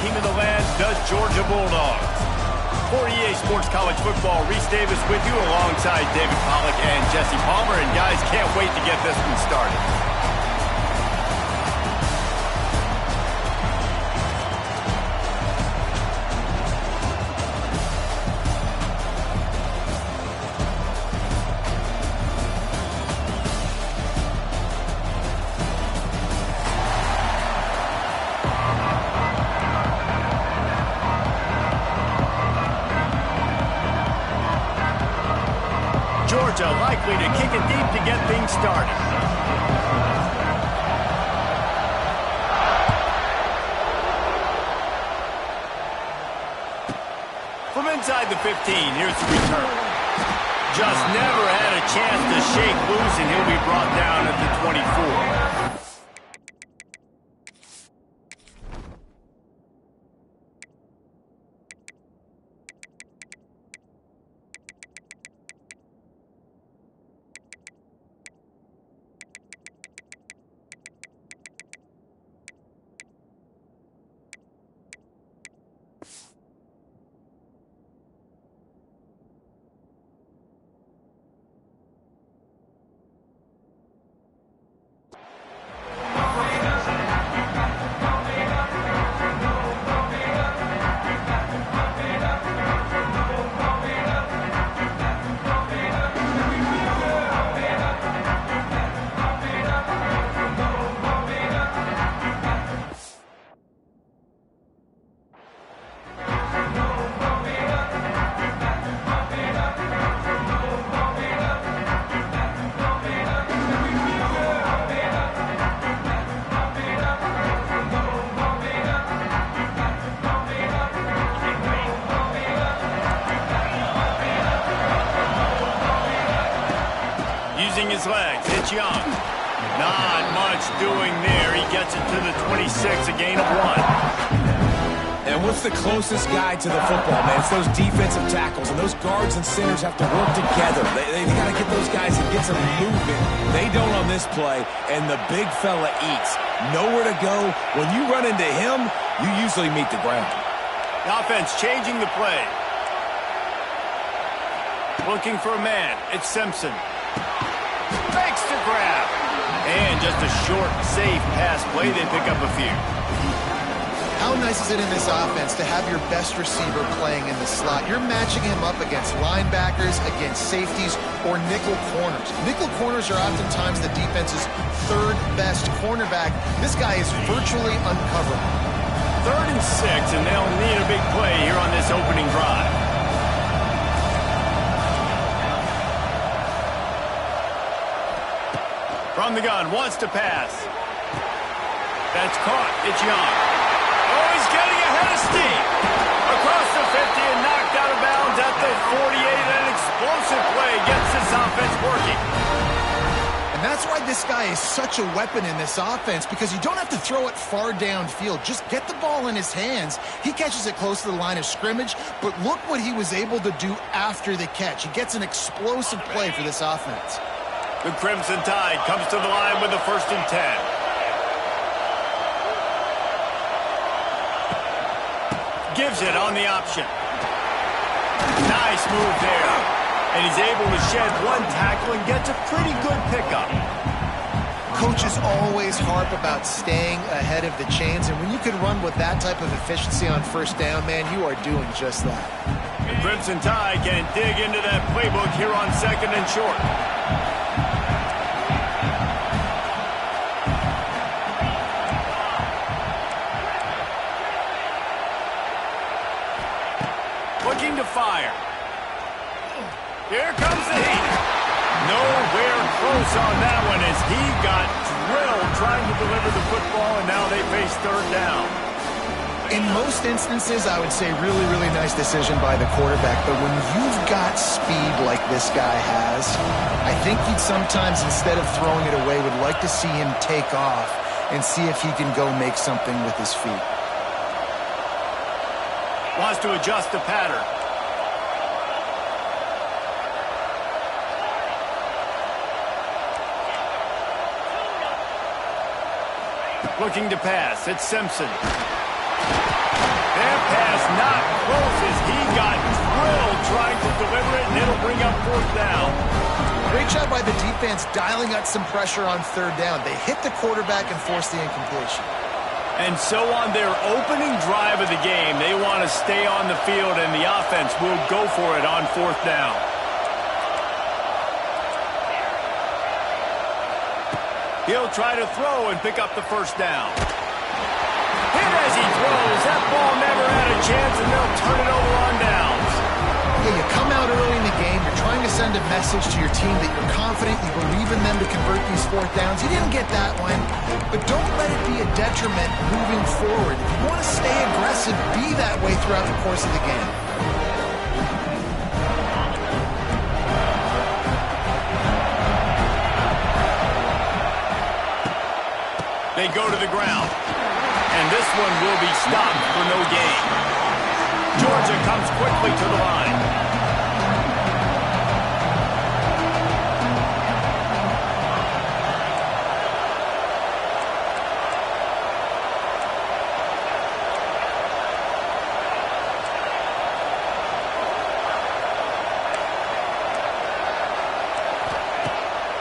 team in the land, the Georgia Bulldogs. For EA Sports College Football, Reese Davis with you alongside David Pollack and Jesse Palmer. And guys, can't wait to get this one started. Georgia likely to kick it deep to get things started. From inside the 15, here's the return. Just never had a chance to shake loose, and he'll be brought down at the 24. Using his legs, it's Young. Not much doing there. He gets it to the 26, a gain of 1. And what's the closest guy to the football, man? It's those defensive tackles, and those guards and centers have to work together. They got to get those guys and get some movement. They don't on this play, and the big fella eats. Nowhere to go. When you run into him, you usually meet the ground. The offense changing the play. Looking for a man. It's Simpson. Fakes to grab. And just a short, safe pass play. They pick up a few. How nice is it in this offense to have your best receiver playing in the slot? You're matching him up against linebackers, against safeties, or nickel corners. Nickel corners are oftentimes the defense's third best cornerback. This guy is virtually uncoverable. 3rd and 6, and they'll need a big play here on this opening drive. From the gun, wants to pass. That's caught. It's Young. Oh, he's getting ahead of steam. Across the 50 and knocked out of bounds at the 48. An explosive play gets this offense working. And that's why this guy is such a weapon in this offense, because you don't have to throw it far downfield. Just get the ball in his hands. He catches it close to the line of scrimmage, but look what he was able to do after the catch. He gets an explosive play for this offense. The Crimson Tide comes to the line with the 1st and 10. Gives it on the option. Nice move there. And he's able to shed one tackle and gets a pretty good pickup. Coaches always harp about staying ahead of the chains, and when you can run with that type of efficiency on 1st down, man, you are doing just that. The Crimson Tide can dig into that playbook here on 2nd and short. Looking to fire. Here comes the heat. Nowhere close on that one as he got drilled trying to deliver the football, and now they face 3rd down. In most instances, I would say really, really nice decision by the quarterback, but when you've got speed like this guy has, I think he'd sometimes, instead of throwing it away, would like to see him take off and see if he can go make something with his feet. Wants to adjust the pattern. Looking to pass. It's Simpson. He'll deliver it, and it'll bring up fourth down. Great job by the defense dialing out some pressure on third down. They hit the quarterback and forced the incompletion. And so on their opening drive of the game, they want to stay on the field, and the offense will go for it on fourth down. He'll try to throw and pick up the first down. Hit as he throws. That ball never had a chance, and they'll turn it over on downs. Yeah, you come out early in the game, you're trying to send a message to your team that you're confident, you believe in them to convert these fourth downs. You didn't get that one, but don't let it be a detriment moving forward. If you want to stay aggressive, be that way throughout the course of the game. They go to the ground, and this one will be stopped for no gain. Georgia comes quickly to the line.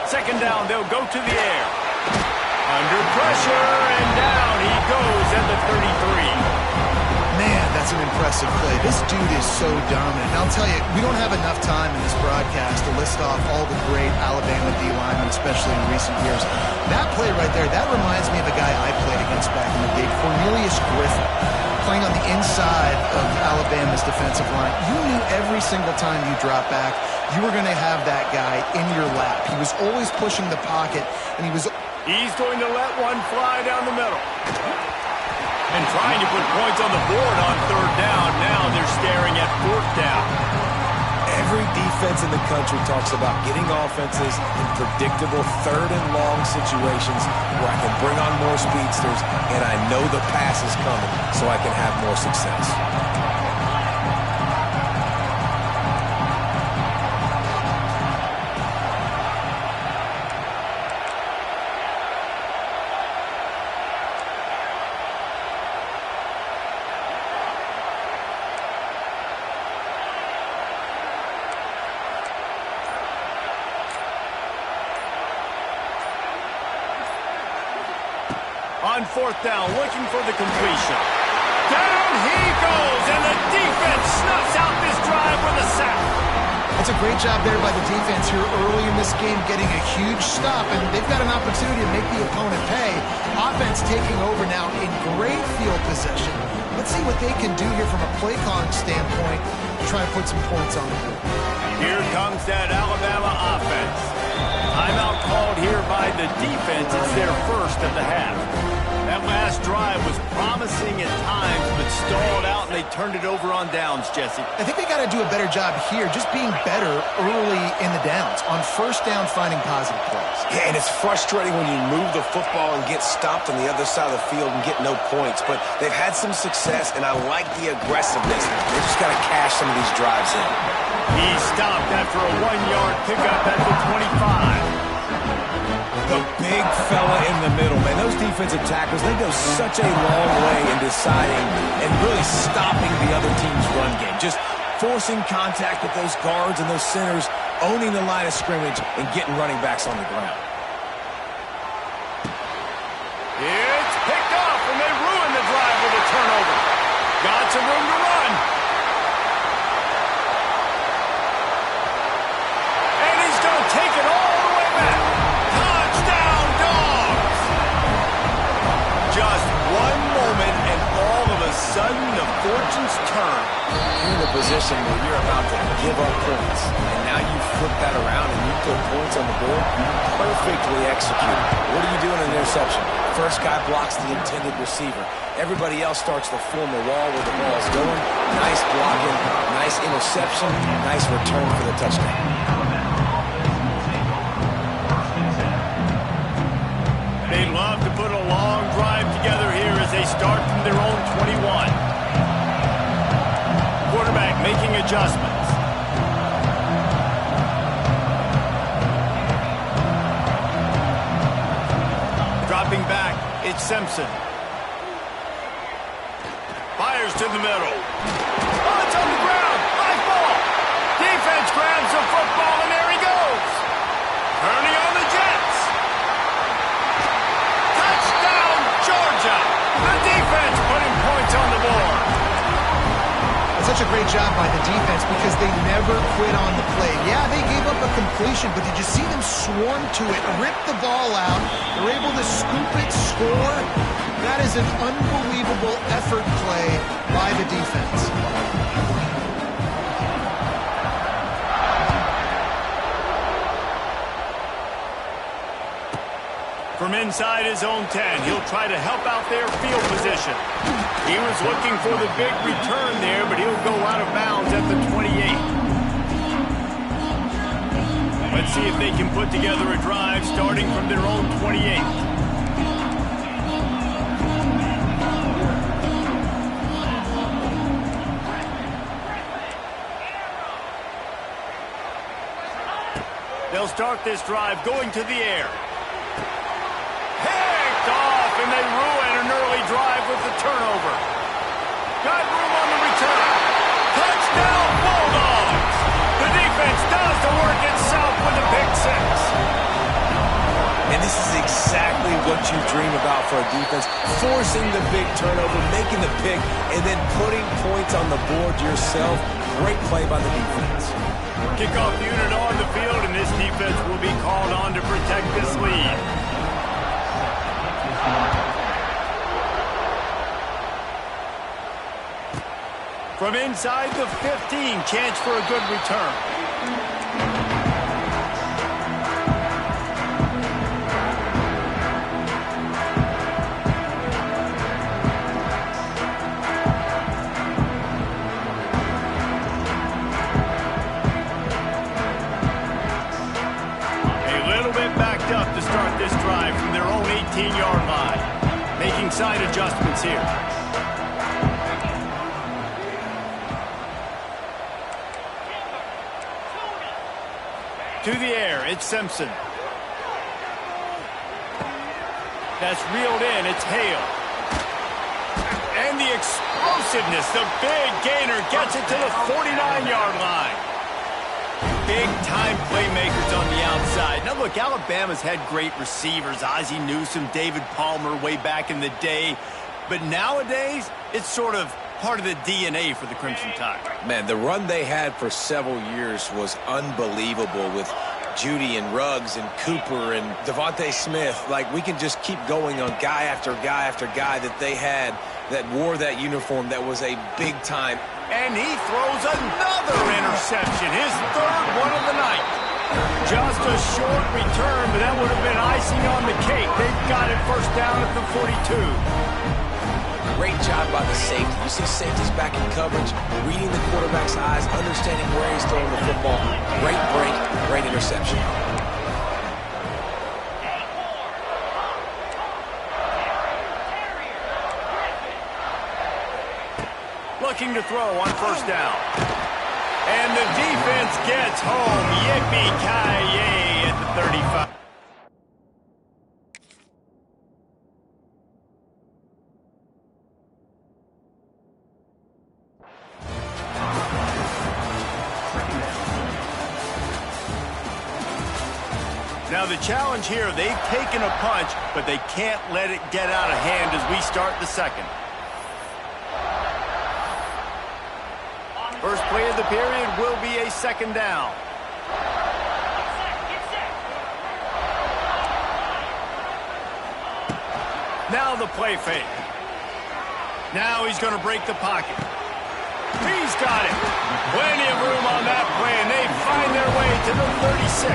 Second down, they'll go to the air. Under pressure, and down he goes at the 33. Man, that's an impressive play. This dude is so dominant. And I'll tell you, we don't have enough time in this broadcast to list off all the great Alabama D linemen, especially in recent years. That play right there, that reminds me of a guy I played against back in the day, Cornelius Griffin, playing on the inside of Alabama's defensive line. You knew every single time you drop back, you were going to have that guy in your lap. He was always pushing the pocket, and He's going to let one fly down the middle. And trying to put points on the board on third down. Now they're staring at fourth down. Every defense in the country talks about getting offenses in predictable third and long situations where I can bring on more speedsters and I know the pass is coming so I can have more success. On fourth down, looking for the completion. Down he goes, and the defense snuffs out this drive with a sack. That's a great job there by the defense here early in this game, getting a huge stop, and they've got an opportunity to make the opponent pay. Offense taking over now in great field possession. Let's see what they can do here from a play calling standpoint to try and put some points on the board. Here comes that Alabama offense. Timeout called here by the defense. It's their first of the half. That last drive was promising at times, but stalled out, and they turned it over on downs, Jesse. I think they got to do a better job here, just being better early in the downs. On first down, finding positive plays. Yeah, and it's frustrating when you move the football and get stopped on the other side of the field and get no points. But they've had some success, and I like the aggressiveness. They just got to cash some of these drives in. He stopped after a 1-yard pickup at the 25. The big fella in the middle, man. Those defensive tackles, they go such a long way in deciding and really stopping the other team's run game. Just forcing contact with those guards and those centers, owning the line of scrimmage, and getting running backs on the ground. It's picked off, and they ruin the drive with a turnover. Got some room to run. And he's going to take it all the way back. Touchdown, Dogs! Just one moment, and all of a sudden, the fortunes turn. You're in a position where you're about to give up points, and now you flip that around and you put points on the board. Perfectly executed. What do you do in an interception? First guy blocks the intended receiver. Everybody else starts to form a wall where the ball is going. Nice blocking, nice interception, nice return for the touchdown. They love to put a long drive together here as they start from their own 21. Quarterback making adjustments. Dropping back, it's Simpson. Fires to the middle. Oh, it's on the ground. High ball. Defense a great job by the defense because they never quit on the play. Yeah, they gave up a completion, but did you see them swarm to it, rip the ball out? They're able to scoop it, score. That is an unbelievable effort play by the defense. From inside his own 10, he'll try to help out their field position. He was looking for the big return there, but he'll go out of bounds at the 28. Let's see if they can put together a drive starting from their own 28. They'll start this drive going to the air. Off, and they ruin an early drive with the turnover. Got room on the return. Touchdown, Bulldogs! The defense does the work itself with a pick six. And this is exactly what you dream about for a defense. Forcing the big turnover, making the pick, and then putting points on the board yourself. Great play by the defense. Kickoff unit on the field, and this defense will be called on to protect this lead. From inside the 15, chance for a good return. A little bit backed up to start this drive from their own 18-yard line. Making side adjustments here. To the air, it's Simpson. That's reeled in, it's Hale. And the explosiveness, the big gainer gets it to the 49-yard line. Big-time playmakers on the outside. Now look, Alabama's had great receivers, Ozzie Newsome, David Palmer way back in the day. But nowadays, it's sort of part of the DNA for the Crimson Tide. Man, the run they had for several years was unbelievable with Judy and Ruggs and Cooper and Devontae Smith. Like, we can just keep going on guy after guy after guy that they had that wore that uniform that was a big time. And he throws another interception, his third one of the night. Just a short return, but that would have been icing on the cake. They've got it first down at the 42. Great job by the safety. You see safeties back in coverage, reading the quarterback's eyes, understanding where he's throwing the football. Great break, great interception. Looking to throw on first down. And the defense gets home. Yippee-ki-yay at the 35. Now the challenge here, they've taken a punch, but they can't let it get out of hand as we start the second. First play of the period will be a second down. Now the play fake. Now he's going to break the pocket. He's got it. Plenty of room on that play, and they find their way to the 36.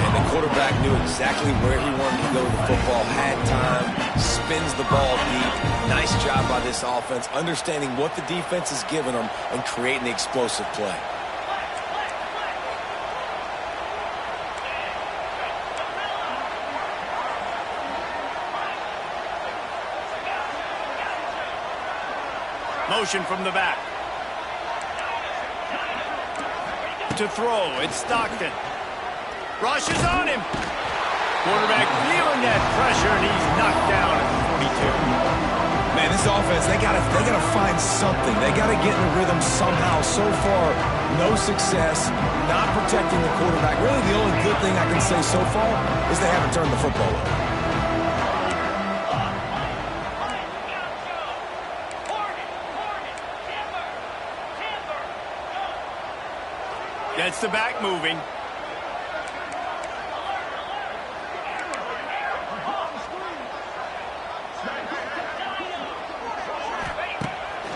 And the quarterback knew exactly where he wanted to go with the football, had time, spins the ball deep. Nice job by this offense, understanding what the defense is giving them and creating the explosive play. Motion from the back. To throw, it's Stockton. Rushes on him. Quarterback feeling that pressure, and he's knocked down at the 42. Man, this offense, they gotta find something. They gotta get in the rhythm somehow. So far, no success, not protecting the quarterback. Really, the only good thing I can say so far is they haven't turned the football over. Gets the back moving.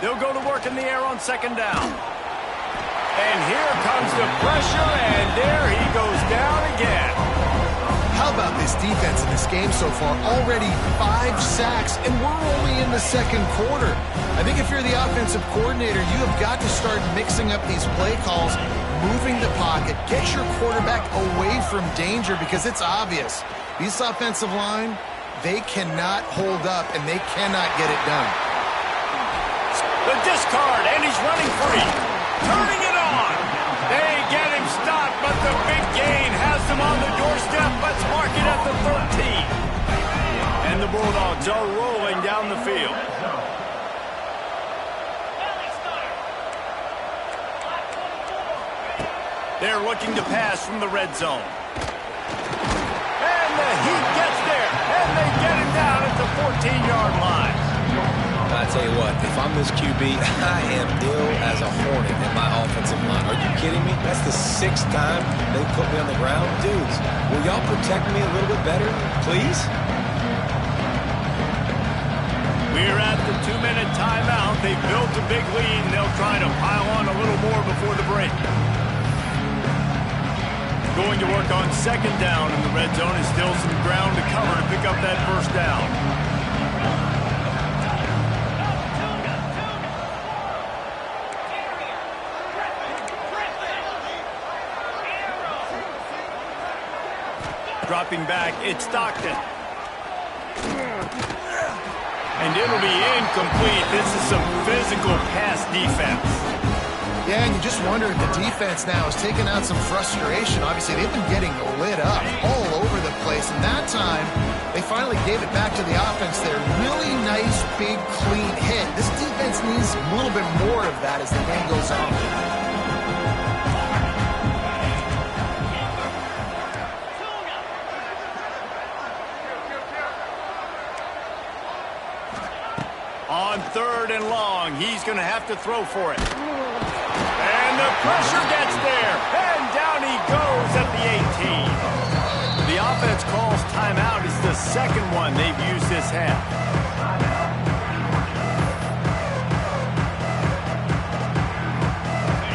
They'll go to work in the air on second down. And here comes the pressure, and there he goes down again. How about this defense in this game so far? Already 5 sacks, and we're only in the second quarter. I think if you're the offensive coordinator, you have got to start mixing up these play calls, moving the pocket, get your quarterback away from danger, because it's obvious. This offensive line, they cannot hold up, and they cannot get it done. The discard, and he's running free. Turning it on. They get him stopped, but the big gain has them on the doorstep. Let's mark it at the 13. And the Bulldogs are rolling down the field. They're looking to pass from the red zone. And the Heat gets there, and they get him down at the 14-yard line. I tell you what, if I'm this QB, I am ill as a hornet in my offensive line. Are you kidding me? That's the 6th time they put me on the ground. Dudes, will y'all protect me a little bit better, please? We're at the 2-minute timeout. They built a big lead, and they'll try to pile on a little more before the break. Going to work on second down in the red zone, is still some ground to cover to pick up that first down. Dropping back, it's Stockton. And it'll be incomplete. This is some physical pass defense. Yeah, and you just wonder if the defense now has taken out some frustration. Obviously, they've been getting lit up all over the place. And that time, they finally gave it back to the offense there. Really nice, big, clean hit. This defense needs a little bit more of that as the game goes on. On 3rd and long, he's going to have to throw for it. And the pressure gets there. And down he goes at the 18. The offense calls timeout. It's the second one they've used this half.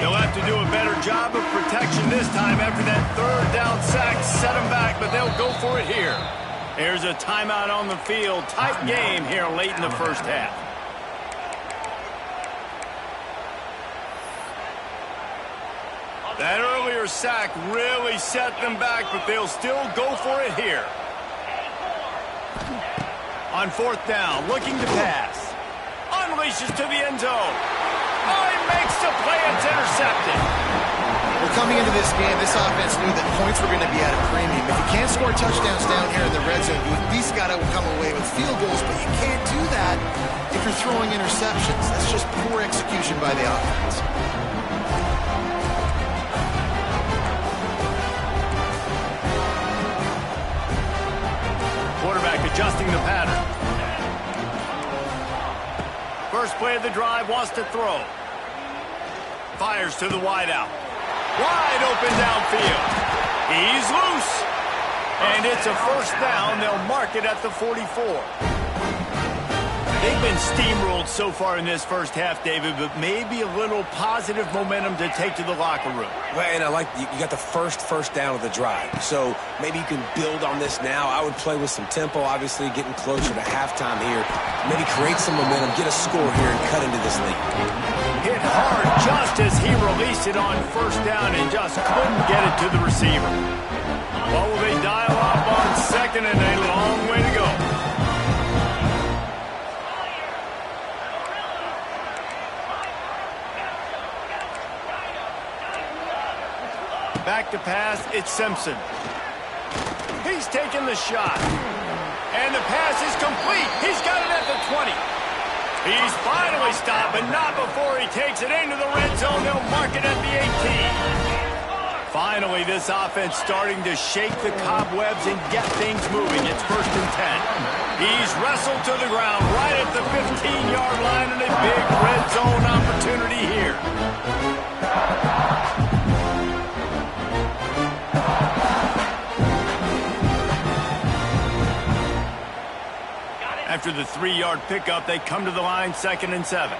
They'll have to do a better job of protection this time after that 3rd down sack. Set them back, but they'll go for it here. There's a timeout on the field. Tight game here late in the first half. That earlier sack really set them back, but they'll still go for it here. On 4th down, looking to pass. Unleashes to the end zone. Makes the play. It's intercepted. Well, coming into this game, this offense knew that points were going to be at a premium. If you can't score touchdowns down here in the red zone, you at least got to come away with field goals, but you can't do that if you're throwing interceptions. That's just poor execution by the offense. Quarterback adjusting the pattern. First play of the drive, wants to throw. Fires to the wideout. Wide open downfield. He's loose. And it's a first down. They'll mark it at the 44. They've been steamrolled so far in this first half, David, but maybe a little positive momentum to take to the locker room. Well, and I like you got the first down of the drive. So maybe you can build on this now. I would play with some tempo, obviously getting closer to halftime here. Maybe create some momentum, get a score here, and cut into this lead. Hit hard just as he released it on first down and just couldn't get it to the receiver. Well, they dial up on second and a long way to go. Back to pass, it's Simpson. He's taking the shot. And the pass is complete. He's got it at the 20. He's finally stopped, but not before he takes it into the red zone. They'll mark it at the 18. Finally, this offense starting to shake the cobwebs and get things moving. It's 1st and 10. He's wrestled to the ground right at the 15-yard line, and a big red zone opportunity here. After the 3-yard pickup, they come to the line 2nd and 7.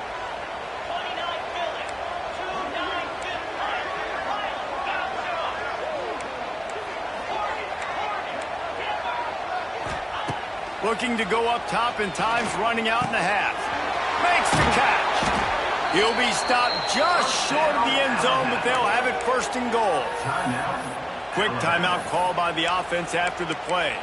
Looking to go up top, and time's running out in the half. Makes the catch. He'll be stopped just short of the end zone, but they'll have it 1st and goal. Quick timeout call by the offense after the play.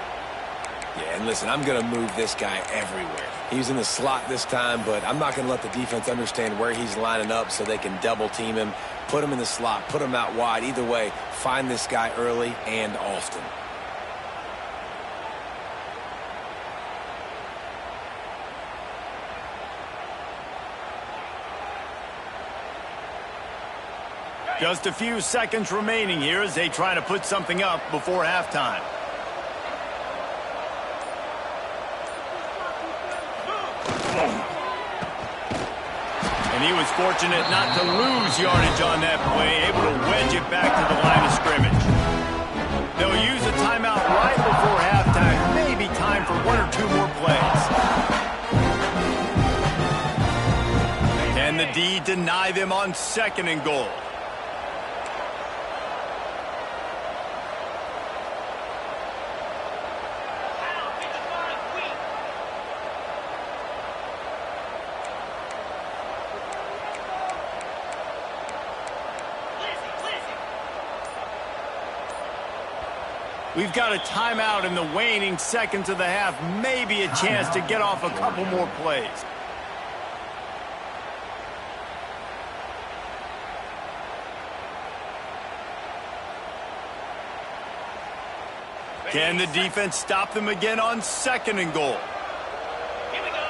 Yeah, and listen, I'm going to move this guy everywhere. He's in the slot this time, but I'm not going to let the defense understand where he's lining up so they can double team him, put him in the slot, put him out wide. Either way, find this guy early and often. Just a few seconds remaining here as they try to put something up before halftime. And he was fortunate not to lose yardage on that play, able to wedge it back to the line of scrimmage. They'll use a timeout right before halftime. Maybe time for 1 or 2 more plays. Can the D deny them on 2nd and goal? We've got a timeout in the waning seconds of the half. Maybe a chance to get off a couple more plays. Can the defense stop them again on 2nd and goal? Here we go.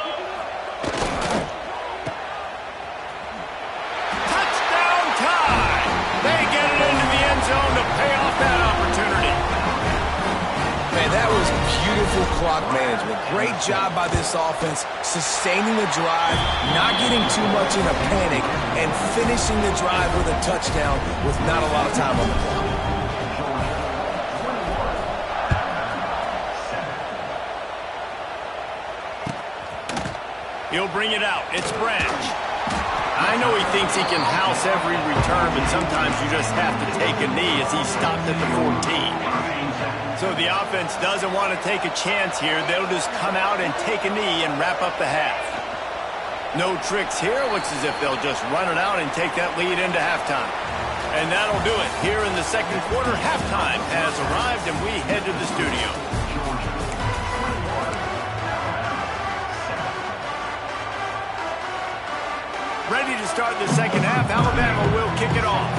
Touchdown time! They get it into the end zone to pay off that opportunity. Man, that was beautiful clock management. Great job by this offense, sustaining the drive, not getting too much in a panic, and finishing the drive with a touchdown with not a lot of time on the clock. He'll bring it out. It's Branch. I know he thinks he can house every return, but sometimes you just have to take a knee as he stopped at the 14. So the offense doesn't want to take a chance here. They'll just come out and take a knee and wrap up the half. No tricks here. Looks as if they'll just run it out and take that lead into halftime. And that'll do it. Here in the 2nd quarter, halftime has arrived, and we head to the studio. Ready to start the 2nd half. Alabama will kick it off.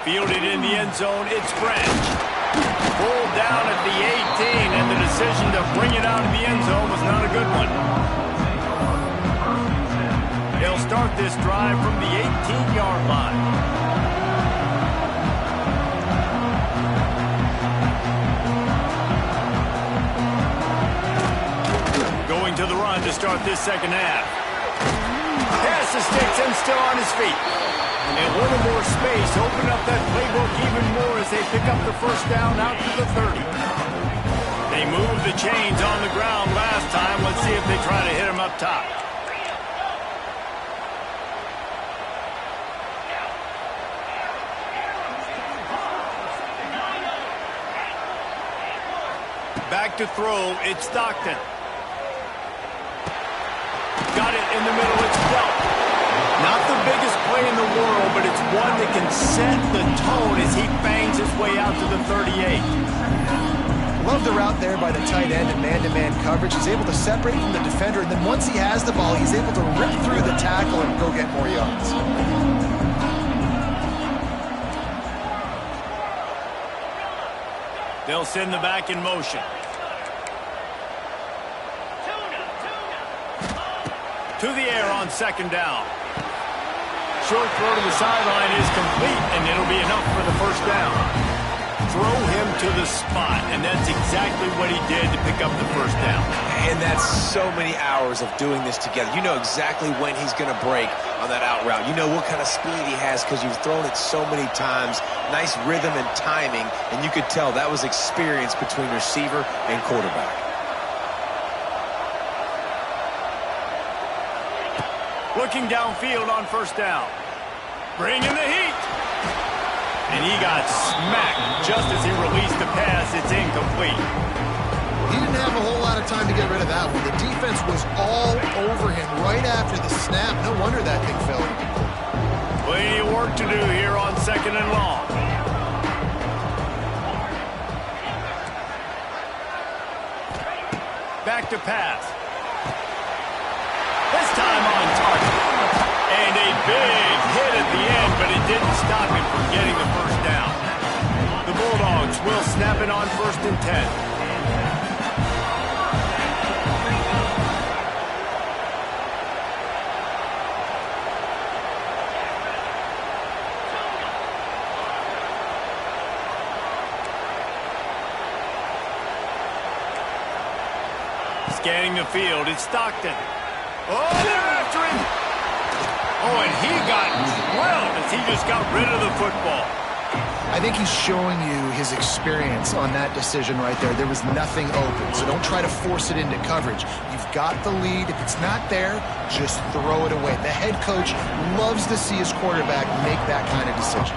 Fielded in the end zone, it's Branch. Pulled down at the 18, and the decision to bring it out of the end zone was not a good one. They'll start this drive from the 18-yard line. Going to the run to start this 2nd half. Pass the sticks and still on his feet. And a little more space, open up that playbook even more as they pick up the 1st down out to the 30. They moved the chains on the ground last time. Let's see if they try to hit him up top. Back to throw, it's Stockton. Got it in the middle, it's Delp. Not the biggest play in the world, but it's one that can set the tone as he bangs his way out to the 38. Love the route there by the tight end in man-to-man coverage. He's able to separate from the defender, and then once he has the ball, he's able to rip through the tackle and go get more yards. They'll send the back in motion. To the air on 2nd down. Short throw to the sideline is complete, and it'll be enough for the 1st down. Throw him to the spot, and that's exactly what he did to pick up the first down. And that's so many hours of doing this together. You know exactly when he's going to break on that out route. You know what kind of speed he has because you've thrown it so many times. Nice rhythm and timing, and you could tell that was experience between receiver and quarterback. Looking downfield on first down. Bringing the heat. And he got smacked just as he released the pass. It's incomplete. He didn't have a whole lot of time to get rid of that one. The defense was all over him right after the snap. No wonder that thing fell incomplete. Plenty of work to do here on second and long. Back to pass. This time on target. And a big hit at the end, but it didn't stop him from getting the first down. The Bulldogs will snap it on 1st and 10. Scanning the field, it's Stockton. Oh, they're after him. Oh, and he got drilled as he just got rid of the football. I think he's showing you his experience on that decision right there. There was nothing open, so don't try to force it into coverage. You've got the lead. If it's not there, just throw it away. The head coach loves to see his quarterback make that kind of decision.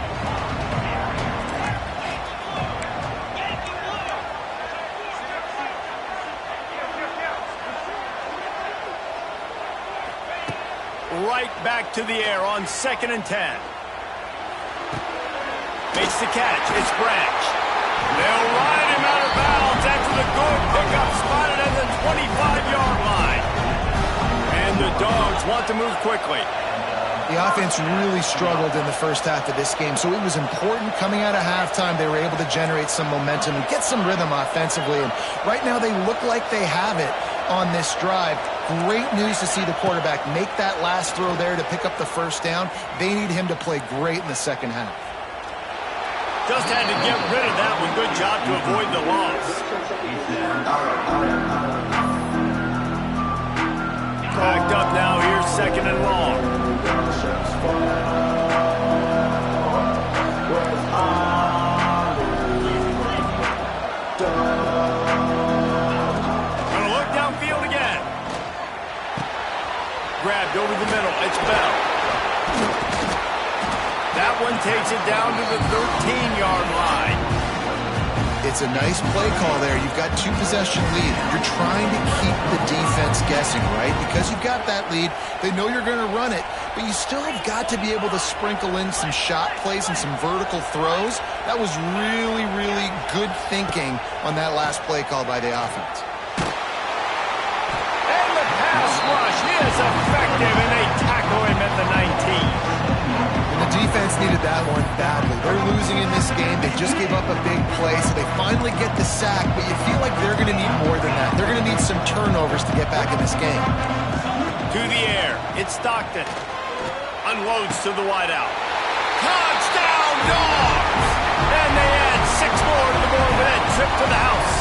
Right back to the air on 2nd and 10. Makes the catch. It's Branch. They'll ride him out of bounds after the good pickup spotted at the 25-yard line. And the Dogs want to move quickly. The offense really struggled in the first half of this game, so it was important coming out of halftime. They were able to generate some momentum and get some rhythm offensively. And right now they look like they have it on this drive. Great news to see the quarterback make that last throw there to pick up the first down. They need him to play great in the second half. Just had to get rid of that one. Good job to avoid the loss. Backed up now. Here's 2nd and long. Gonna look downfield again. Grabbed over the middle. It's Bell. That one takes it down to the 13-yard line. It's a nice play call there. You've got 2-possession lead. You're trying to keep the defense guessing, right? Because you've got that lead, they know you're going to run it, but you still have got to be able to sprinkle in some shot plays and some vertical throws. That was really, really good thinking on that last play call by the offense. And the pass rush is effective, and they tackle him at the 19. The defense needed that one badly. They're losing in this game. They just gave up a big play, so they finally get the sack, but you feel like they're going to need more than that. They're going to need some turnovers to get back in this game. To the air, it's Stockton. Unloads to the wideout. Touchdown, Dogs! And they add 6 more to the board with that trip to the house.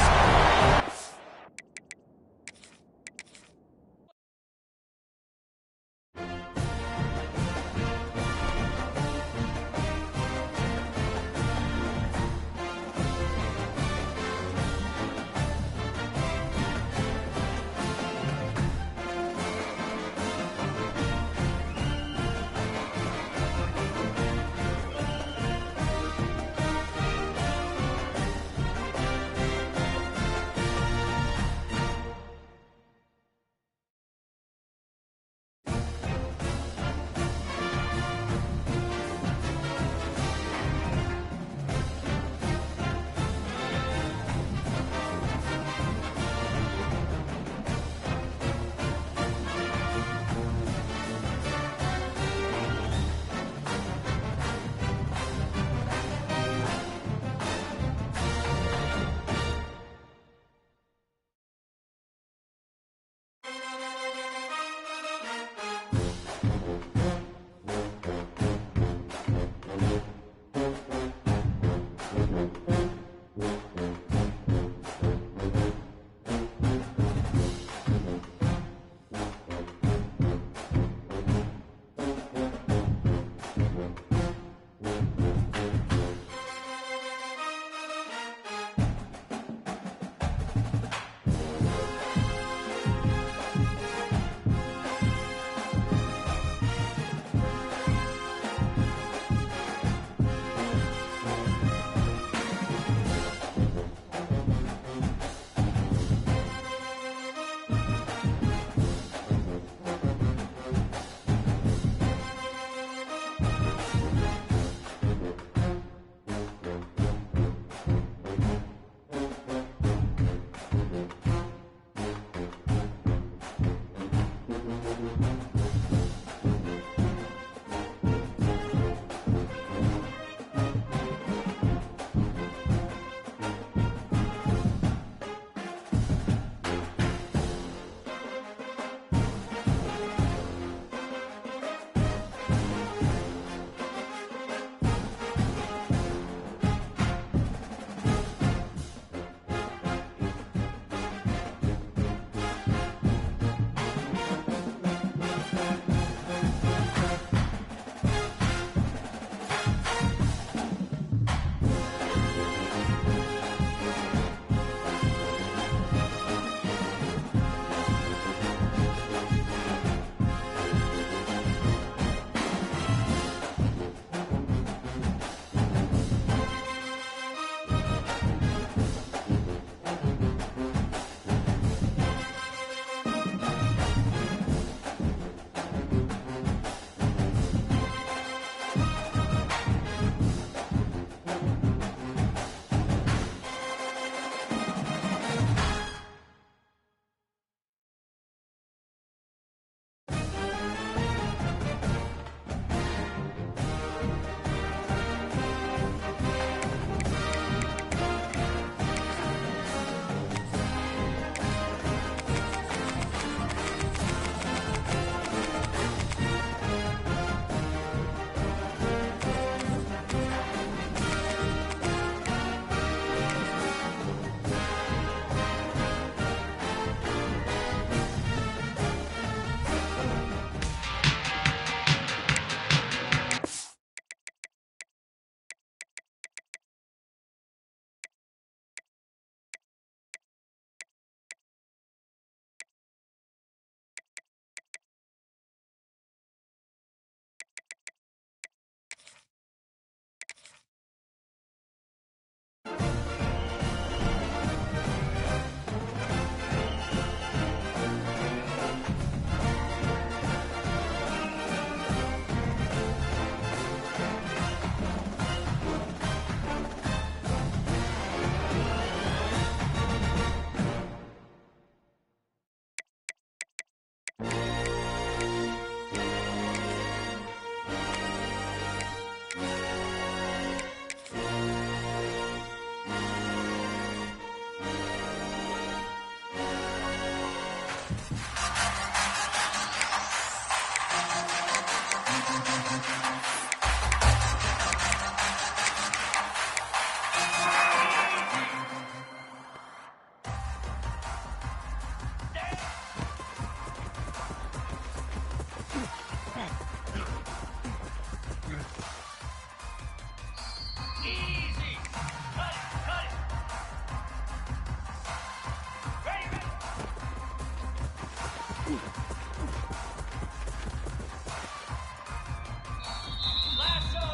Lasso.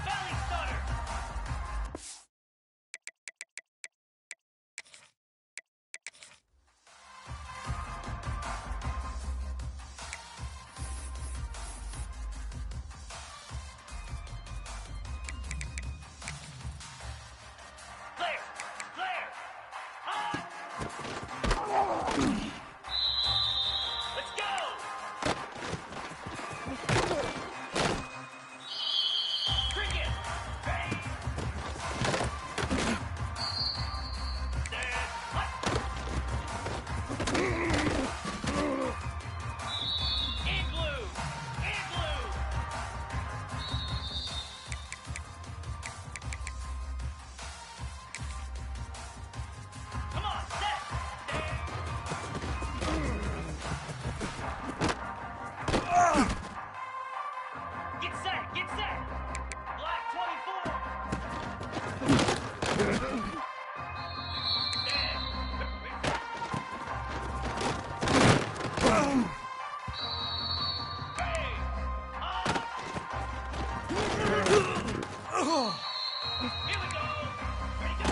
Belly stutter. Flare. Flare. Hot. Let's go. Cricket. Ready. Stand. Hot. Igloo. Igloo. Come on, set. Get set, get set. Black 24. Hey, here we go. Ready, go.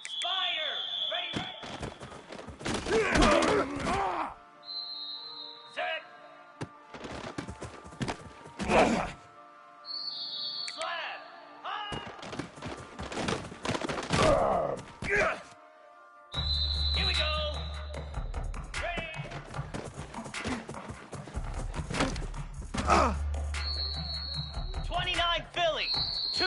Spire, ready. Set. Slab. Here we go. Ready. 29 Philly. Two.